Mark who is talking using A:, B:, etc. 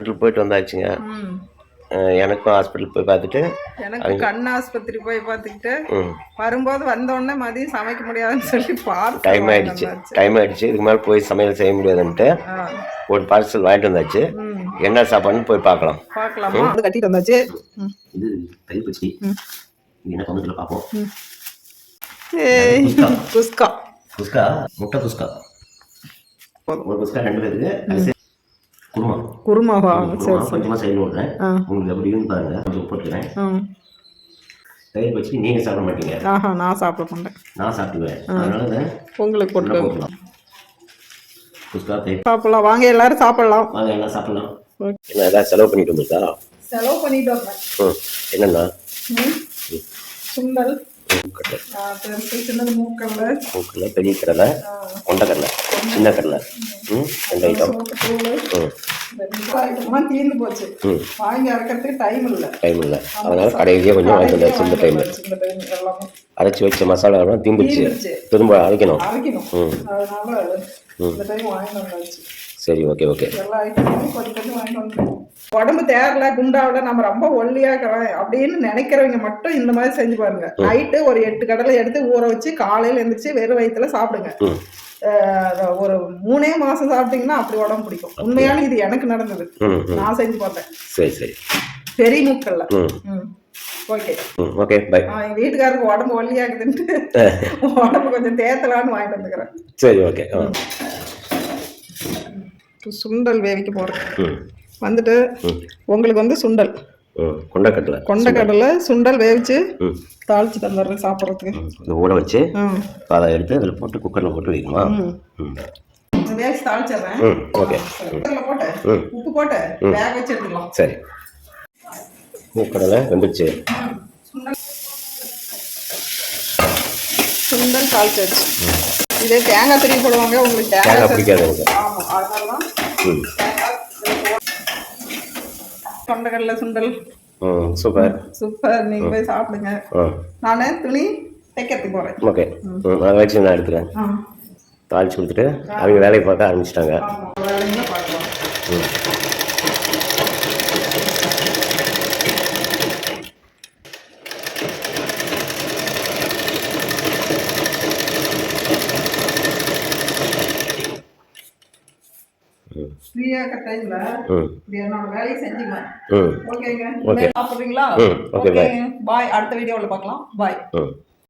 A: Hospital போயிட்டு வந்தாச்சுங்க. எனக்கும் ஹாஸ்பிட்டல் போய் பார்த்துட்டு
B: எனக்கு கண் ஆஸ்பத்திரி போய் பார்த்துக்கிட்டு வரும்போது வந்தோடனே மதியம் சமைக்க முடியாதுன்னு சொல்லி
A: டைம் ஆயிடுச்சு. இதுக்கு மேலே போய் சமையல் செய்ய முடியாதுன்ட்டு ஒரு பார்சல் வாங்கிட்டு வந்தாச்சு. என்ன சாப்பாடுன்னு போய் பார்க்கலாம்.
B: கட்டிட்டு வந்தாச்சு.
A: இது தயிர் பச்சடி என்ன சமையல் பார்ப்போம். குஸ்கா முட்டை குஸ்கா ஒரு குஸ்கா 2 பேருக்கு.
B: குருமாவா?
A: கொஞ்சமா சைடில் விடுறேன். உங்களுக்கு எப்படி இருந்து பாருங்க. கொஞ்சம் போட்டுக்கிறேன். தயிர் வச்சு நீங்க சாப்பிட மாட்டீங்க.
B: நான் சாப்பிட மாட்டேன்.
A: நான் சாப்பிடுவேன். அதனால
B: உங்களுக்கு போட்டுக்கலாம்.
A: குஸ்கா தயிர்
B: சாப்பிடலாம். வாங்க எல்லாரும் சாப்பிடலாம்.
A: என்ன ஏதாவது செலவு பண்ணிட்டு வந்திருக்கா?
B: செலவு பண்ணிட்டு வந்தேன்.
A: என்னன்னா
B: சுண்டல்,
A: மூக்கடலை, பெரிய கடலை, கொண்டக்கடலை, சின்ன கடலை, 2 ஐட்டம்.
B: தீர்ந்து போச்சு. வாங்கி அரைக்கிறதுக்கு டைம் இல்லை.
A: அதனால கடையிலேயே கொஞ்சம் வாங்கி வந்தாச்சு. இந்த டைம் அரைச்சி வச்ச மசாலா தீந்துச்சு. திரும்ப அரைக்கணும்.
B: அதனால இந்த டைம் வாங்கி வந்தாச்சு.
A: சரி, ஓகே.
B: எல்லா ஐட்டமும் கொஞ்சம் வாங்கி வந்தேன். உடம்பு தேரல, குண்டாவில், நம்ம ரொம்ப ஒல்லியாக்கிறோம் அப்படின்னு நினைக்கிறவங்க மட்டும் இந்த மாதிரி செஞ்சு பாருங்க. நைட்டு ஒரு 8 கடலை எடுத்து ஊற வச்சு காலையில எழுந்திரிச்சு வெறும் வயிற்றுல சாப்பிடுங்க. ஒரு 3 மாசம் சாப்பிட்டீங்கன்னா அப்படி உடம்பு பிடிக்கும். உண்மையான இது எனக்கு நடந்தது. நான் செஞ்சு பார்த்தேன்.
A: சரி.
B: பெரிய மூக்கல்ல.
A: Okay bye.
B: என் வீட்டுக்காரருக்கு உடம்பு ஒல்லியாக்குதுன்ட்டு உடம்பு கொஞ்சம் தேத்தலான்னு வாங்கிட்டு வந்துக்கிறேன்.
A: சரி, ஓகே.
B: சுண்டல் வேவிக்க போறேன். வந்துட்டு உங்களுக்கு சுண்டல், கொண்டக்கடலை சுண்டல் வேவிச்சு தாளிச்சு தந்துடுறேன் சாப்பிட்றதுக்கு.
A: ஊற வச்சு அதை எடுத்து அதில் போட்டு குக்கரில் போட்டு வைக்கணுமா?
B: வேவிச்சு தாளிச்சிடுறேன்.
A: ஓகே.
B: குக்கரில் போட்டு உப்பு போட்டு வேக வச்சு எடுத்துக்கலாம்.
A: சரி, மூக்கடலை வெந்துடுச்சு.
B: சுண்டல் தாளிச்சாச்சு. இதே தேங்காய் திருப்பி போடுவாங்க. உங்களுக்கு
A: தேங்காய் பிடிக்காது.
B: ஆமாம், அதனால கொண்டக்கடலை சுண்டல் சூப்பர். நீங்க போய் சாப்பிடுங்க. நானே துணி தைக்கிறதுக்கு போறேன்.
A: ஓகே, அதை வச்சு நான் எடுத்துக்கிறேன். தாளிச்சு கொடுத்துட்டு அவங்க வேலையை பார்க்க ஆரம்பிச்சிட்டாங்க.
B: ஃப்ரீயா டைம்ல என்னோட வேலையை செஞ்சுங்க. ஓகேங்க. சாப்பிடுறீங்களா?
A: ஓகே,
B: பாய். அடுத்த வீடியோவில் பார்க்கலாம். பாய்.